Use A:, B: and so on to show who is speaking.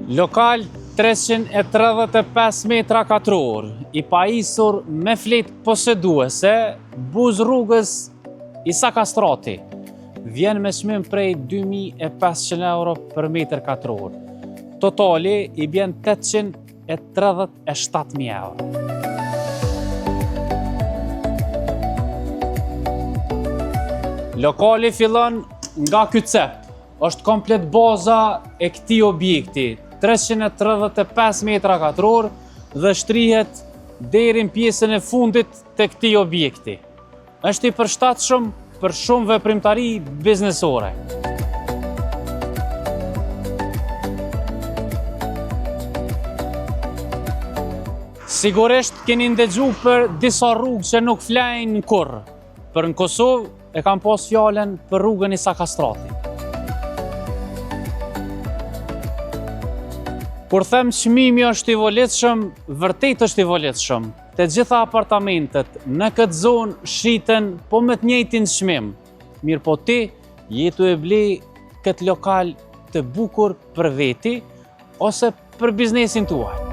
A: Lokal 335 metra katror, i pajisur me fletë poseduese, buz rrugës Isa Kastrati. Vjen me çmim prej 2500 euro për metër katror. Totali i bjen 837.000 euro. Lokali fillon nga ky cep. Është komplet baza e këtij objekti, 335 metra katror dhe shtrihet deri në pjesën e fundit të këtij objekti. Është i përshtatshëm për shumë veprimtari biznesore. Sigurisht keni ndëgju për disa rrugë që nuk flajnë kurrë. Për në Kosovë e kam pas fjallën për rrugën Isa Kastrati. Kur them çmimi është i volitshëm, vërtet është i volitshëm. Të gjitha apartamentet në këtë zonë shiten po me të njëjtin çmim. Mirë po ti, jetu e ble këtë lokal të bukur për veti ose për biznesin tuaj.